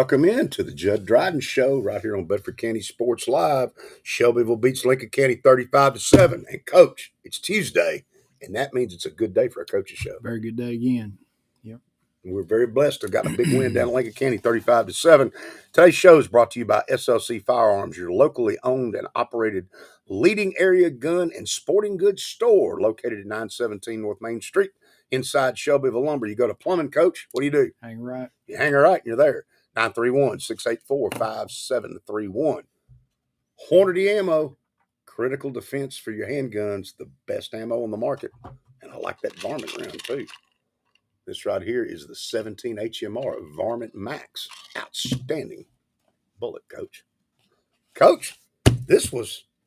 Welcome in to the Jud Dryden Show right here on Bedford County Sports Live. Shelbyville beats Lincoln County 35-7. And, Coach, it's Tuesday, and that means it's a good day for a coach's show. Very good day again. Yep. We're very blessed to have got a big win down at Lincoln County 35-7. Today's show is brought to you by SLC Firearms, your locally owned and operated leading area gun and sporting goods store located at 917 North Main Street inside Shelbyville Lumber. You go to plumbing, Coach. What do you do? Hang right. You hang right, and you're there. 931-684-5731. Hornady Ammo, critical defense for your handguns, the best ammo on the market. And I like that Varmint round, too. This right here is the 17 HMR Varmint Max. Outstanding bullet, Coach. Coach,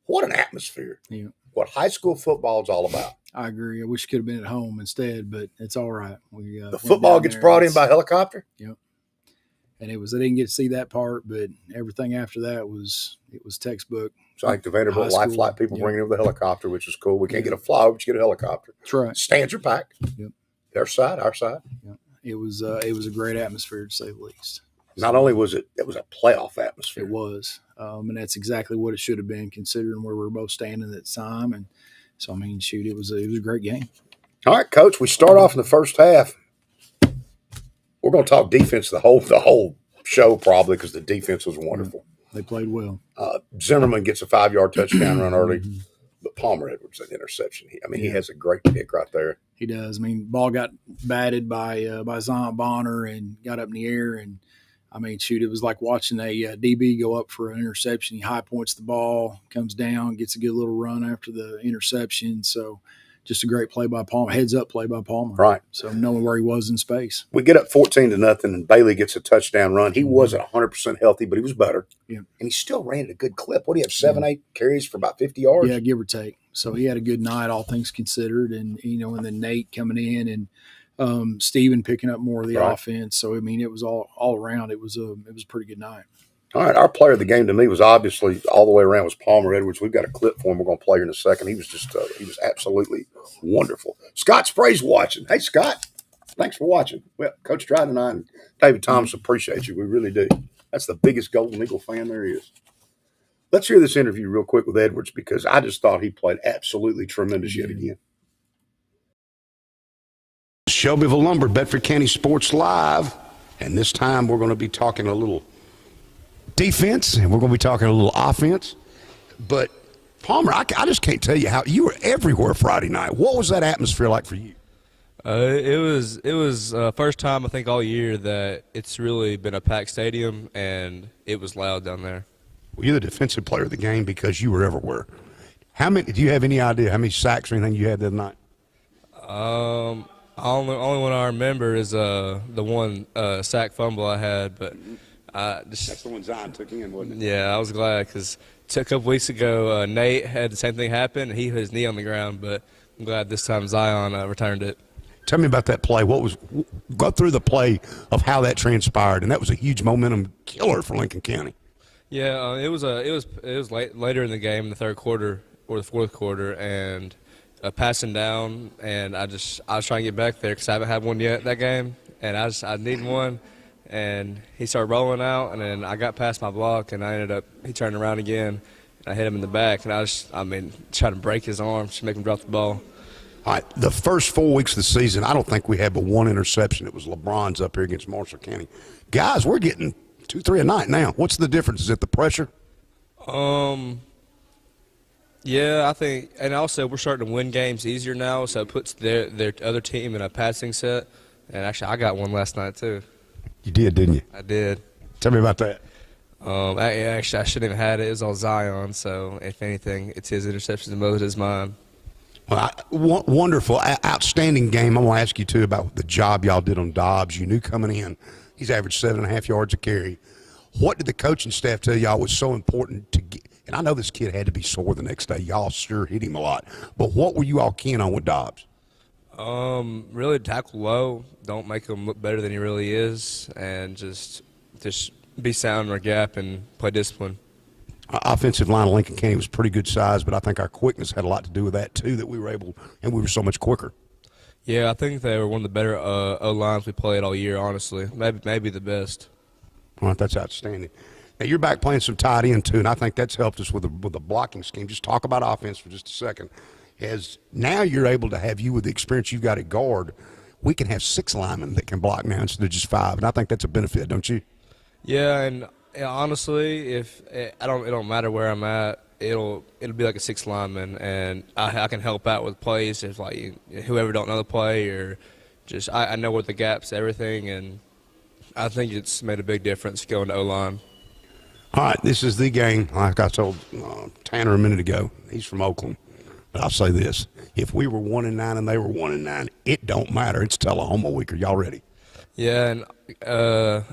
what an atmosphere. Yeah. What high school football is all about. I agree. I wish it could have been at home instead, but it's all right. The football gets brought in by helicopter? Yep. And I didn't get to see that part, but everything after that was textbook. It's like the Vanderbilt Life Flight people bringing over the helicopter, which is cool. We can't get a flyover, but you get a helicopter. That's right. Stands are packed. Yep. Their side, our side. Yep. It was a great atmosphere, to say the least. Not only was it was a playoff atmosphere. It was. And that's exactly what it should have been, considering where we were both standing at the time. And so, it was a great game. All right, Coach, we start off in the first half. We're going to talk defense the whole show probably because the defense was wonderful. They played well. Zimmerman gets a 5-yard touchdown run early, but Palmer Edwards an interception. He has a great pick right there. He does. Ball got batted by Zion Bonner and got up in the air, and it was like watching a DB go up for an interception. He high points the ball, comes down, gets a good little run after the interception. So just a great play by Palmer, heads up play by Palmer. Right. So knowing where he was in space. We get up 14-0, and Bailey gets a touchdown run. He wasn't 100% healthy, but he was better. Yeah. And he still ran at a good clip. What do you have, 7-8 carries for about 50 yards? Yeah, give or take. So he had a good night, all things considered. And, and then Nate coming in and Steven picking up more of the offense. So, it was all around. It was a pretty good night. All right, our player of the game to me was obviously all the way around was Palmer Edwards. We've got a clip for him. We're going to play here in a second. He was he was absolutely wonderful. Scott Spray's watching. Hey, Scott, thanks for watching. Well, Coach Dryden and I and David Thomas appreciate you. We really do. That's the biggest Golden Eagle fan there is. Let's hear this interview real quick with Edwards because I just thought he played absolutely tremendous yet again. Shelbyville Lumber, Bedford County Sports Live, and this time we're going to be talking a little defense, and we're going to be talking a little offense. But, Palmer, I just can't tell you how – you were everywhere Friday night. What was that atmosphere like for you? It was first time I think all year that it's really been a packed stadium, and it was loud down there. Well, you're the defensive player of the game because you were everywhere. Do you have any idea how many sacks or anything you had that night? Only one I remember is the one sack fumble I had, but – that's the one Zion took in, wasn't it? Yeah, I was glad because a couple weeks ago Nate had the same thing happen, and he hit his knee on the ground, but I'm glad this time Zion returned it. Tell me about that play. Go through the play of how that transpired, and that was a huge momentum killer for Lincoln County. Yeah, it was later in the game, in the third quarter or the fourth quarter, and passing down, and I was trying to get back there because I haven't had one yet that game, and I needed one. And he started rolling out, and then I got past my block, and he turned around again, and I hit him in the back, and tried to break his arm to make him drop the ball. All right, the first 4 weeks of the season, I don't think we had but one interception. It was LeBron's up here against Marshall County. Guys, we're getting 2-3 a night now. What's the difference? Is it the pressure? Yeah, I think, and also we're starting to win games easier now, so it puts their other team in a passing set. And actually, I got one last night too. You did, didn't you? I did. Tell me about that. I shouldn't have had it. It was all Zion, so if anything, it's his interceptions and most is mine. Well, wonderful, outstanding game. I want to ask you, too, about the job y'all did on Dobbs. You knew coming in he's averaged 7.5 yards a carry. What did the coaching staff tell y'all was so important to get? And I know this kid had to be sore the next day. Y'all sure hit him a lot. But what were you all keen on with Dobbs? Really tackle low. Don't make him look better than he really is, and just be sound in our gap and play discipline. Our offensive line of Lincoln County was pretty good size, but I think our quickness had a lot to do with that too. That we were so much quicker. Yeah, I think they were one of the better O-lines we played all year, honestly. Maybe the best. All right, that's outstanding. Now you're back playing some tight end too, and I think that's helped us with the blocking scheme. Just talk about offense for just a second. As now you're able to have you with the experience you've got at guard, we can have 6 linemen that can block now instead of just 5, and I think that's a benefit, don't you? Yeah, and honestly, if it don't matter where I'm at, it'll be like a 6 lineman, and I can help out with plays if like whoever don't know the play or just I know what the gaps, everything, and I think it's made a big difference going to O-line. All right, this is the game. Like I told Tanner a minute ago, he's from Oakland. But I'll say this: if we were 1-9 and they were 1-9, it don't matter. It's Tullahoma week. Are y'all ready? Yeah, and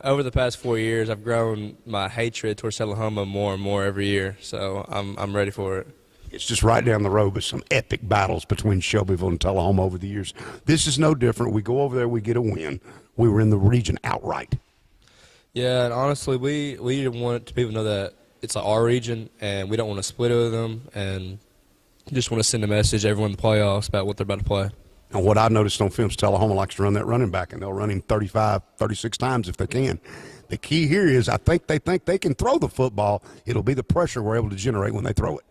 over the past 4 years, I've grown my hatred towards Tullahoma more and more every year. So I'm ready for it. It's just right down the road, but some epic battles between Shelbyville and Tullahoma over the years. This is no different. We go over there, we get a win. We were in the region outright. Yeah, and honestly, we didn't want people to know that it's our region, and we don't want to split it with them, and just want to send a message to everyone in the playoffs about what they're about to play. And what I noticed on film is Tullahoma likes to run that running back, and they'll run him 35, 36 times if they can. The key here is I think they can throw the football. It'll be the pressure we're able to generate when they throw it.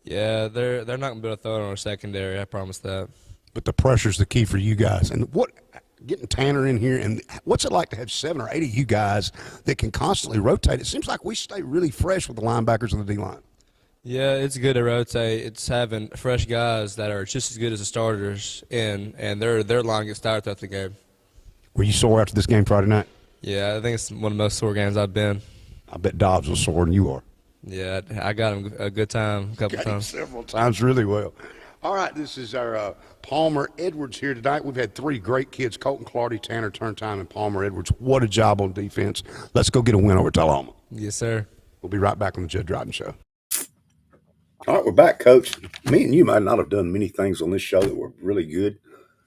Yeah, they're not going to be able to throw it on our secondary, I promise that. But the pressure's the key for you guys. And getting Tanner in here, and what's it like to have 7 or 8 of you guys that can constantly rotate? It seems like we stay really fresh with the linebackers and the D-line. Yeah, it's good to rotate. It's having fresh guys that are just as good as the starters in, and their line gets tired throughout the game. Were you sore after this game Friday night? Yeah, I think it's one of the most sore games I've been. I bet Dobbs was sore, and you are. Yeah, I got him a good time a couple times. Several times really well. All right, this is our Palmer Edwards here tonight. We've had 3 great kids, Colton Clardy, Tanner Turntime, and Palmer Edwards. What a job on defense. Let's go get a win over Tullahoma. Yes, sir. We'll be right back on the Jud Dryden Show. All right, we're back, Coach. Me and you might not have done many things on this show that were really good,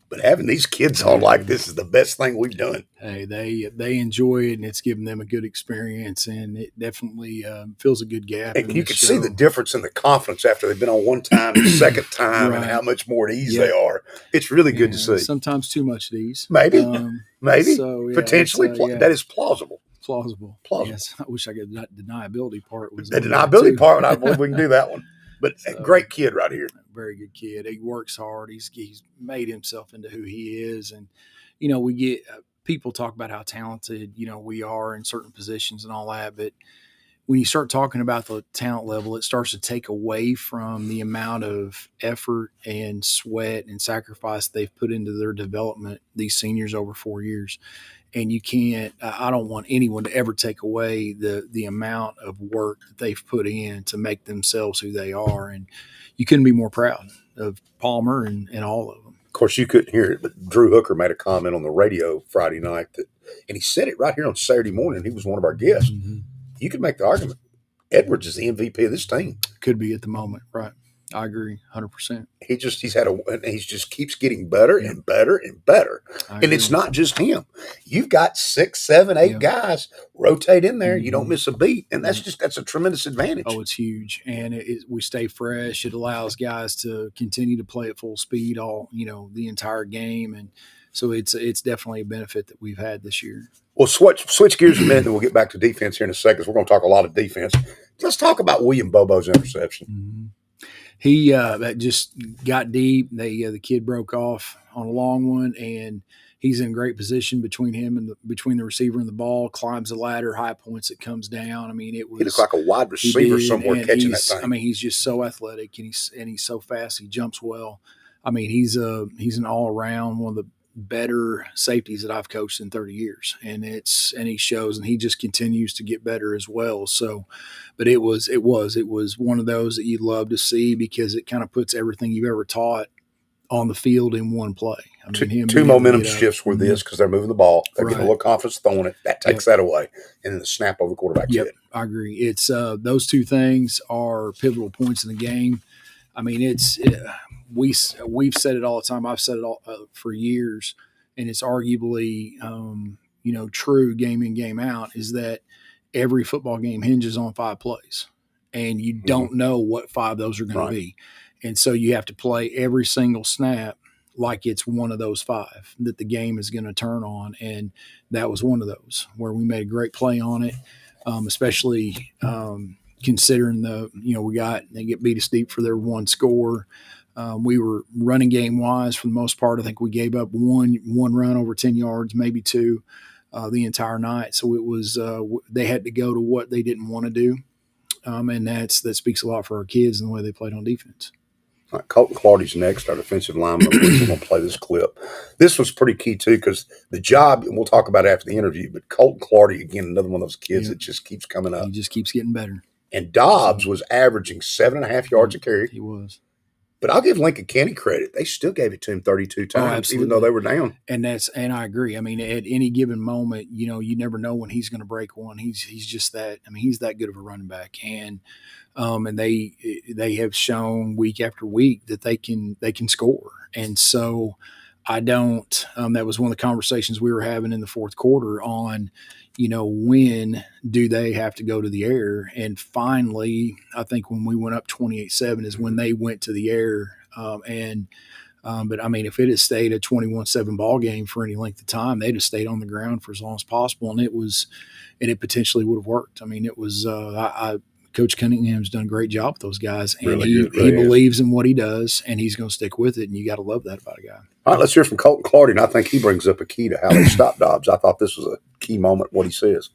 but having these kids on like this is the best thing we've done. Hey, they enjoy it, and it's given them a good experience, and it definitely fills a good gap. And you can see the difference in the confidence after they've been on one time, the second time, and how much more at ease they are. It's really good to see. Sometimes too much at ease. Maybe, so, potentially, that is plausible. Plausible. Yes, I wish I could. That deniability part was the deniability part. I believe we can do that one. But so, great kid right here. Very good kid. He works hard. He's made himself into who he is. And, you know, we get people talk about how talented, you know, we are in certain positions and all that. But when you start talking about the talent level, it starts to take away from the amount of effort and sweat and sacrifice they've put into their development, these seniors over 4 years. And you can't – I don't want anyone to ever take away the amount of work that they've put in to make themselves who they are. And you couldn't be more proud of Palmer and all of them. Of course, you couldn't hear it, but Drew Hooker made a comment on the radio Friday night, and he said it right here on Saturday morning. He was one of our guests. Mm-hmm. You could make the argument Edwards is the MVP of this team. Could be at the moment, right. I agree, 100%. He just keeps getting better and better and better. And it's not just him. You've got 6, 7, 8 guys rotate in there. Mm-hmm. You don't miss a beat, and that's a tremendous advantage. Oh, it's huge, and we stay fresh. It allows guys to continue to play at full speed the entire game, and so it's definitely a benefit that we've had this year. Well, switch gears a minute, and we'll get back to defense here in a second. So we're going to talk a lot of defense. Let's talk about William Bobo's interception. Mm-hmm. He that just got deep. The kid broke off on a long one, and he's in great position between him and between the receiver and the ball. Climbs the ladder, high points it comes down. I mean, he looks like a wide receiver somewhere catching that thing. I mean, he's just so athletic, and he's so fast. He jumps well. I mean, he's an all around one of the better safeties that I've coached in 30 years. And he shows, and he just continues to get better as well. So, but it was one of those that you'd love to see because it kind of puts everything you've ever taught on the field in one play. I mean, two momentum shifts were this because they're moving the ball. They're getting a little confidence throwing it. That takes that away. And then the snap over the quarterback's head. I agree. It's those two things are pivotal points in the game. I mean, we've said it all the time. I've said it all for years, and it's arguably true game in, game out, is that every football game hinges on 5 plays, and you don't know what 5 those are going to be. And so you have to play every single snap like it's one of those 5 that the game is going to turn on. And that was one of those where we made a great play on it, especially considering they get beat us deep for their one score. We were running game wise for the most part. I think we gave up one run over 10 yards, maybe 2 the entire night. So it was they had to go to what they didn't want to do. And that speaks a lot for our kids and the way they played on defense. All right, Colton Clardy's next, our defensive lineman. We're going to play this clip. This was pretty key, too, because the job, and we'll talk about it after the interview, but Colton Clardy, again, another one of those kids that just keeps coming up. He just keeps getting better. And Dobbs was averaging 7.5 yards a carry. He was. But I'll give Lincoln County credit. They still gave it to him 32 times, even though they were down. And I agree. I mean, at any given moment, you never know when he's going to break one. He's just that. I mean, he's that good of a running back. And they have shown week after week that they can score. And so I don't. That was one of the conversations we were having in the fourth quarter on, when do they have to go to the air? And finally, I think when we went up 28-7 is when they went to the air. But I mean, if it had stayed a 21-7 ball game for any length of time, they'd have stayed on the ground for as long as possible. And it potentially would have worked. I mean, it was, Coach Cunningham's done a great job with those guys, and Really he believes in what he does, and he's going to stick with it. And you got to love that about a guy. All right, let's hear from Colton Clardy, and I think he brings up a key to how they stop Dobbs. I thought this was a key moment, what he says.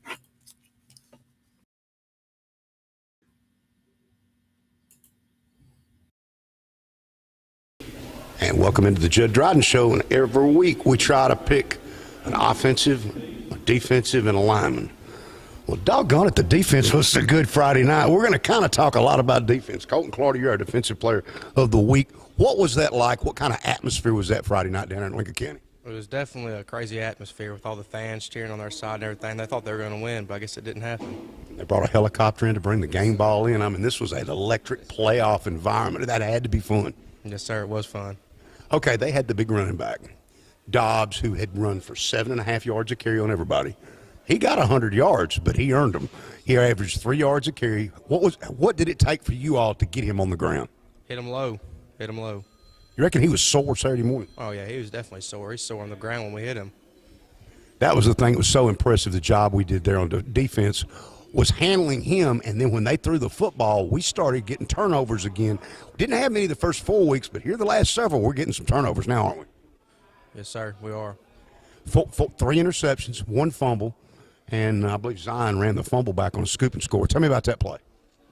And welcome into the Jud Dryden Show. And every week we try to pick an offensive, a defensive, and a lineman. Well, doggone it, the defense was a good Friday night. We're going to kind of talk a lot about defense. Colton Clardy, you're our defensive player of the week. What was that like? What kind of atmosphere was that Friday night down in Lincoln County? It was definitely a crazy atmosphere with all the fans cheering on their side and everything. They thought they were going to win, but I guess it didn't happen. They brought a helicopter in to bring the game ball in. I mean, this was an electric playoff environment. That had to be fun. Yes, sir, it was fun. Okay, they had the big running back, Dobbs, who had run for 7.5 yards a carry on everybody. He got 100 yards, but he earned them. He averaged 3 yards a carry. What did it take for you all to get him on the ground? Hit him low. You reckon he was sore Saturday morning? Oh, yeah, he was definitely sore. He's sore on the ground when we hit him. That was the thing that was so impressive, the job we did there on the defense was handling him, and then when they threw the football, we started getting turnovers again. We didn't have many the first 4 weeks, but here the last several, we're getting some turnovers now, aren't we? Yes, sir, we are. 3 interceptions, 1 fumble, and I believe Zion ran the fumble back on a scoop and score. Tell me about that play.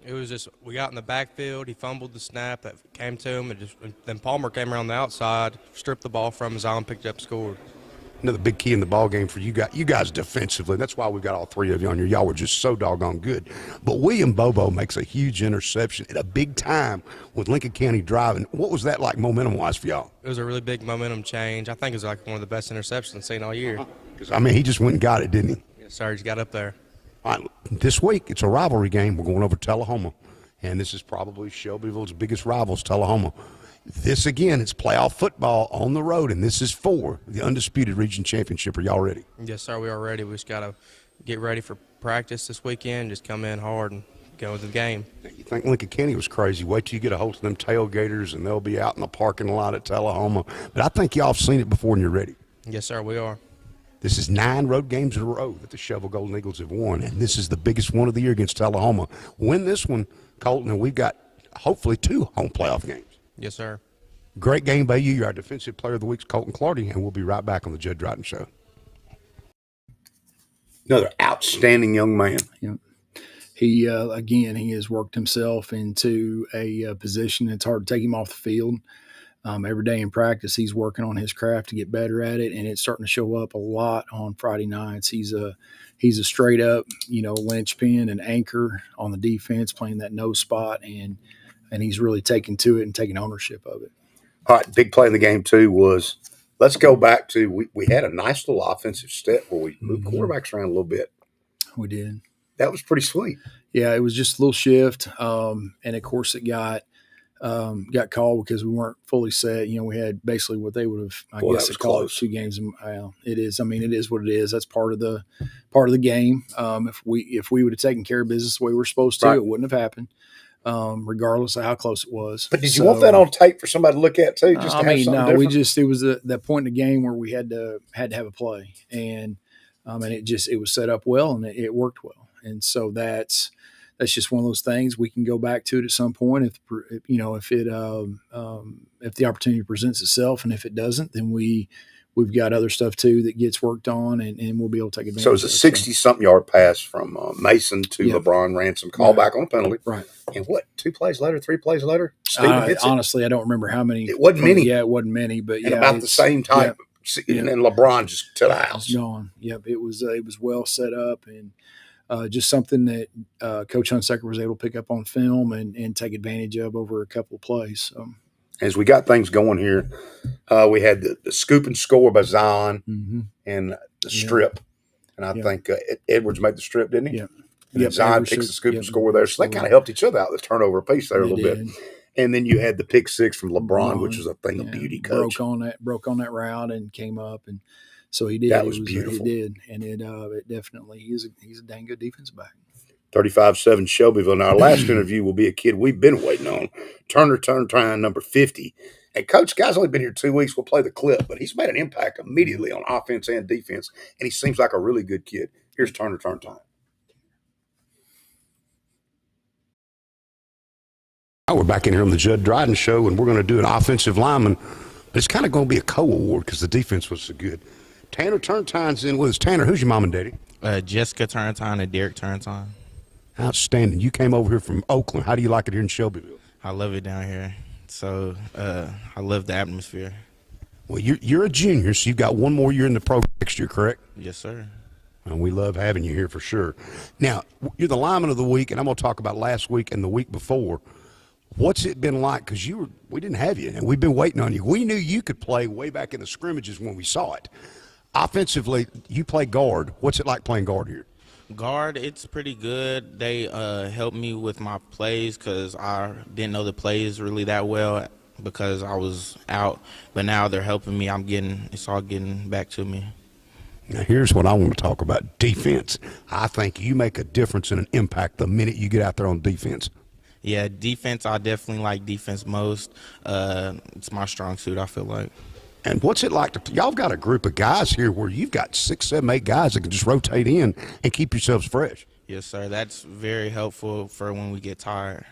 It was just we got in the backfield. He fumbled the snap that came to him, and then Palmer came around the outside, stripped the ball from him, Zion picked it up, scored. Another big key in the ball game for you guys defensively. That's why we got all 3 of you on here. Y'all were just so doggone good. But William Bobo makes a huge interception at a big time with Lincoln County driving. What was that like momentum-wise for y'all? It was a really big momentum change. I think it was like one of the best interceptions I've seen all year. Because, I mean, he just went and got it, didn't he? Yes, sir, he's got up there. All right, this week, it's a rivalry game. We're going over to Tullahoma. And this is probably Shelbyville's biggest rivals, Tullahoma. This, again, it's playoff football on the road, and this is for the undisputed region championship. Are y'all ready? Yes, sir, we are ready. We just got to get ready for practice this weekend, just come in hard and go to the game. You think Lincoln County was crazy. Wait till you get a hold of them tailgaters, and they'll be out in the parking lot at Tullahoma. But I think y'all have seen it before, and you're ready. Yes, sir, we are. This is 9 road games in a row that the Shovel Golden Eagles have won, and this is the biggest one of the year against Tullahoma. Win this one, Colton, and we've got hopefully 2 home playoff games. Yes, sir. Great game by you. You're our defensive player of the week, Colton Clardy, and we'll be right back on the Jud Dryden Show. Another outstanding young man. Yep. He has worked himself into a position. It's hard to take him off the field. Every day in practice, he's working on his craft to get better at it, and it's starting to show up a lot on Friday nights. He's a straight up, linchpin and anchor on the defense, playing that nose spot, and he's really taken to it and taking ownership of it. All right, big play in the game, too, was let's go back to we had a nice little offensive step where we moved quarterbacks around a little bit. We did. That was pretty sweet. Yeah, it was just a little shift, and, of course, it got called because we weren't fully set. We had basically what they would have, I guess, called 2 games. It is. I mean, it is what it is. That's part of the game. If we would have taken care of business the way we're supposed to, It wouldn't have happened. regardless of how close it was. But did you want that on tape for somebody to look at too? Just to I have mean, something no, different? it was that point in the game where we had to have a play, and it was set up well and it worked well, and so that's just one of those things. We can go back to it at some point if the opportunity presents itself, and if it doesn't, then we've got other stuff too that gets worked on, and we'll be able to take advantage. So it was a 60-something yard pass from Mason to LeBron Ransom, call back on a penalty. Right. And what, 2 plays later, 3 plays later, Stephen hits it? Honestly, I don't remember how many. It wasn't many. Yeah, it wasn't many, but and about the same time. And then LeBron just to the house. It's gone. Yep, it was well set up, and just something that Coach Hunsaker was able to pick up on film and take advantage of over a couple of plays. So. As we got things going here, we had the scoop and score by Zion and the strip. And I think Edwards made the strip, didn't he? Yeah. And Zion picks the scoop and score there. So they kind of helped each other out, the turnover piece there a little bit. And then you had the pick six from LeBron, which was a thing of beauty, Coach. Broke on that route and came up, and so he did. That was beautiful. He did, and it definitely he's a dang good defensive back. 35-7 Shelbyville. Now, our last interview will be a kid we've been waiting on, Turner Time number 50. And Coach, guy's only been here 2 weeks. We'll play the clip, but he's made an impact immediately on offense and defense, and he seems like a really good kid. Here's Turner Time. We're back in here on the Jud Dryden Show, and we're going to do an offensive lineman, but it's kind of going to be a co-award because the defense was so good. Tanner Turntine's in with us. Tanner, who's your mom and daddy? Jessica Turntine and Derek Turntine. Outstanding. You came over here from Oakland. How do you like it here in Shelbyville? I love it down here. So I love the atmosphere. Well, you're a junior, so you've got one more year in the program next year, correct? Yes, sir. And we love having you here for sure. Now, you're the lineman of the week, and I'm going to talk about last week and the week before. What's it been like? Because we didn't have you, and we've been waiting on you. We knew you could play way back in the scrimmages when we saw it. Offensively, you play guard. What's it like playing guard here? Guard, it's pretty good. They helped me with my plays because I didn't know the plays really that well because I was out. But now they're helping me. It's all getting back to me. Now, here's what I want to talk about, defense. I think you make a difference and an impact the minute you get out there on defense. Yeah, defense, I definitely like defense most. It's my strong suit, I feel like. And what's it like y'all got a group of guys here where you've got 6, 7, 8 guys that can just rotate in and keep yourselves fresh? Yes, sir. That's very helpful for when we get tired.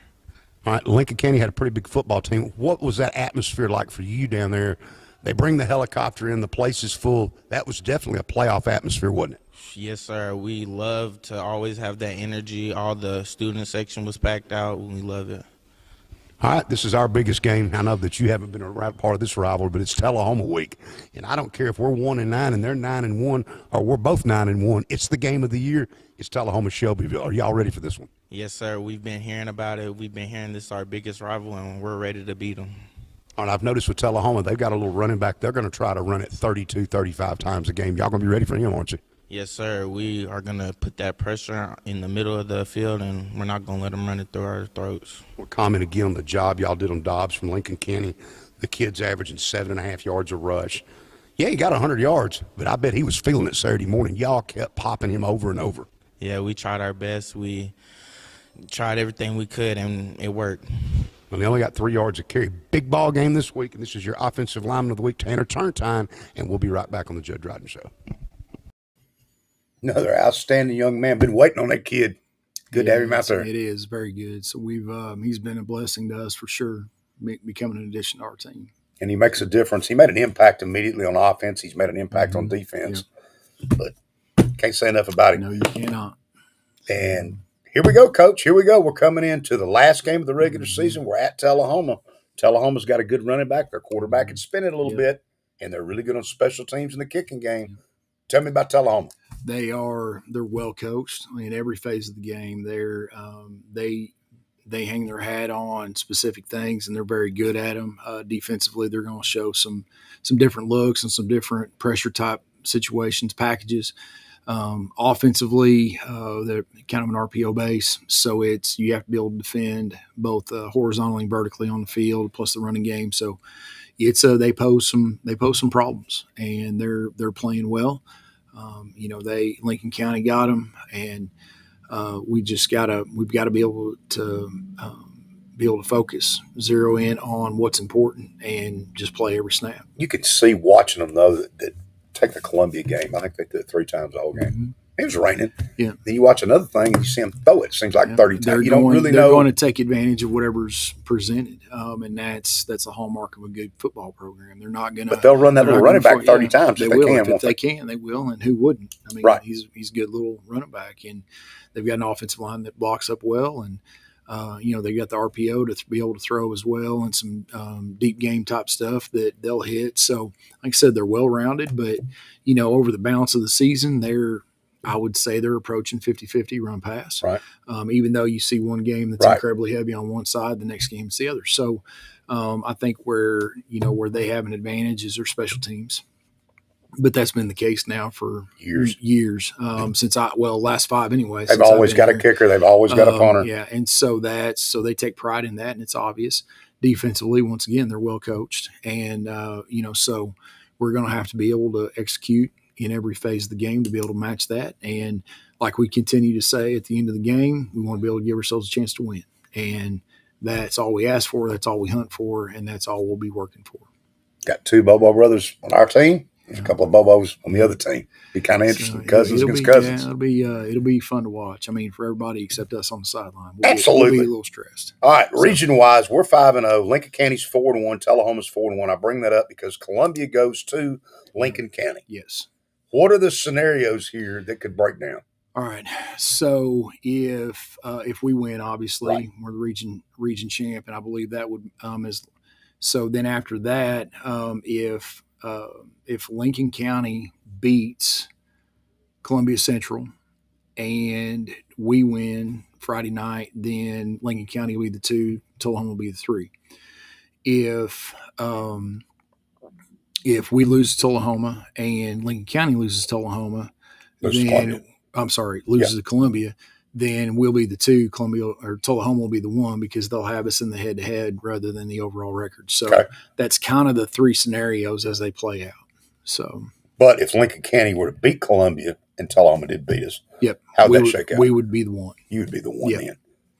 All right, Lincoln County had a pretty big football team. What was that atmosphere like for you down there? They bring the helicopter in, the place is full. That was definitely a playoff atmosphere, wasn't it? Yes, sir. We love to always have that energy. All the student section was packed out. We love it. All right, this is our biggest game. I know that you haven't been a part of this rivalry, but it's Tullahoma week. And I don't care if we're 1-9 and they're 9-1 or we're both 9-1. It's the game of the year. It's Tullahoma Shelbyville. Are y'all ready for this one? Yes, sir. We've been hearing about it. We've been hearing this is our biggest rival, and we're ready to beat them. All right, I've noticed with Tullahoma, they've got a little running back. They're going to try to run it 32, 35 times a game. Y'all going to be ready for him, aren't you? Yes, sir. We are going to put that pressure in the middle of the field, and we're not going to let them run it through our throats. We'll comment again on the job y'all did on Dobbs from Lincoln County. The kid's averaging 7.5 yards a rush. Yeah, he got 100 yards, but I bet he was feeling it Saturday morning. Y'all kept popping him over and over. Yeah, we tried our best. We tried everything we could, and it worked. Well, they only got 3 yards a carry. Big ball game this week, and this is your offensive lineman of the week, Tanner Turntine, and we'll be right back on the Jud Dryden Show. Another outstanding young man. Been waiting on that kid. Good to have him out there. It is very good. So he's been a blessing to us for sure, becoming an addition to our team. And he makes a difference. He made an impact immediately on offense. He's made an impact on defense. Yeah. But can't say enough about him. No, you cannot. And here we go, Coach. Here we go. We're coming into the last game of the regular season. We're at Tullahoma. Tullahoma's got a good running back. Their quarterback can spin it a little bit, and they're really good on special teams in the kicking game. Tell me about Tullahoma. They're well coached in every phase of the game. They hang their hat on specific things, and they're very good at them. Defensively, they're going to show some different looks and some different pressure type situations, packages. Offensively, they're kind of an RPO base, so you have to be able to defend both horizontally and vertically on the field, plus the running game. So they pose some problems, and they're playing well. Lincoln County got them, and we've got to be able to be able to focus, zero in on what's important, and just play every snap. You could see watching them, though, that take the Columbia game. I think they did it 3 times the whole game. Mm-hmm. It was raining. Yeah. Then you watch another thing and you see them throw it. Seems like 30 times. You don't really they're know. They're going to take advantage of whatever's presented, and that's a hallmark of a good football program. They're not going to. But they'll run that little running back 30 times if they can. If they can, they will. And who wouldn't? I mean, right. He's a good little running back, and they've got an offensive line that blocks up well, and they got the RPO to be able to throw as well, and some deep game type stuff that they'll hit. So, like I said, they're well rounded, but over the balance of the season, I would say they're approaching 50-50 run pass. Right. Even though you see one game that's incredibly heavy on one side, the next game is the other. So I think where they have an advantage is their special teams. But that's been the case now for years. Since last 5 anyway. They've always got a kicker. They've always got a punter. Yeah. And so they take pride in that, and it's obvious. Defensively, once again, they're well coached. And, so we're going to have to be able to execute in every phase of the game to be able to match that. And like we continue to say at the end of the game, we want to be able to give ourselves a chance to win. And that's all we ask for. That's all we hunt for. And that's all we'll be working for. Got 2 Bobo brothers on our team. There's a couple of Bobos on the other team. Be kind of interesting. Cousins against cousins. Yeah, it'll be fun to watch. I mean, for everybody except us on the sideline. Absolutely. We'll be a little stressed. All right. Region-wise, we're 5-0. Lincoln County's 4-1. Tullahoma's 4-1. I bring that up because Columbia goes to Lincoln County. Yes. What are the scenarios here that could break down? All right. So if we win, obviously we're the region champ, and I believe that would so then after that, if Lincoln County beats Columbia Central and we win Friday night, then Lincoln County will be the 2, Tullahoma will be the 3. If we lose to Tullahoma and Lincoln County loses to Tullahoma, loses to Columbia, then we'll be the 2. Columbia or Tullahoma will be the 1 because they'll have us in the head-to-head rather than the overall record. So that's kind of the 3 scenarios as they play out. So, but if Lincoln County were to beat Columbia and Tullahoma did beat us, how'd that shake out? We would be the 1. You would be the 1 then.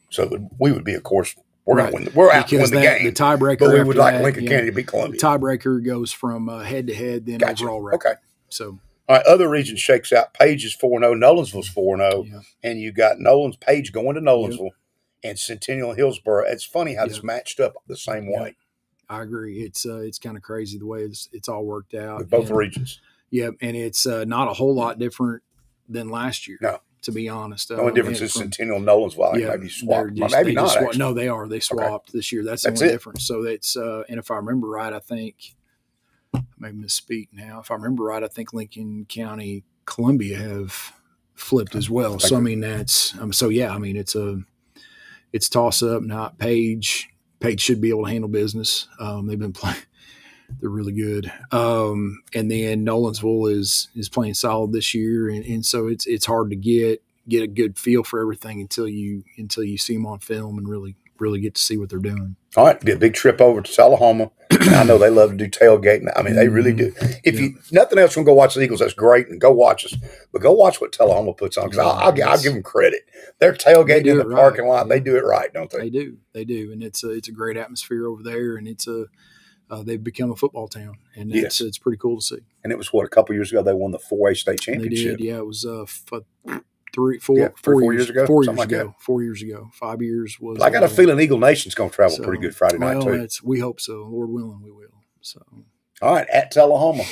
So we would be, of course. We're going to win. We're out to win the game. The tiebreaker, but we would like Lincoln County to beat Columbia. The tiebreaker goes from head-to-head, then overall record. Okay. So, all right, other region shakes out. Page is 4-0. Nolensville's 4-0. And you got Page going to Nolensville and Centennial Hillsboro. It's funny how this matched up the same way. I agree. It's kind of crazy the way it's all worked out. With both regions. Yeah, and it's not a whole lot different than last year. No. To be honest. The only difference is Centennial and Nolensville. Maybe swapped. Maybe not, actually. No, they are. They swapped this year. That's the only difference. So it's and if I remember right, I think I may misspeak now. If I remember right, I think Lincoln County, Columbia have flipped as well. So I mean that's it's toss up. Not Page. Page should be able to handle business. They've been playing. They're really good. And then Nolensville is playing solid this year, and so it's hard to get a good feel for everything until you see them on film and really get to see what they're doing. All right, be a big trip over to Tullahoma. I know they love to do tailgating. I mean, they really do. If you nothing else, want to go watch the Eagles, that's great, and go watch us. But go watch what Tullahoma puts on because I'll give them credit. They're tailgating in the parking lot. They do it right, don't they? They do, and it's a great atmosphere over there, and they've become a football town, and it's pretty cool to see. And it was a couple years ago they won the 4A state championship. They did, yeah. It was 4 years ago. 4 years ago. 4 years ago. 5 years was. But I got a feeling Eagle Nation's going to travel pretty good Friday night too. We hope so. Lord willing, we will. So. All right, at Tullahoma.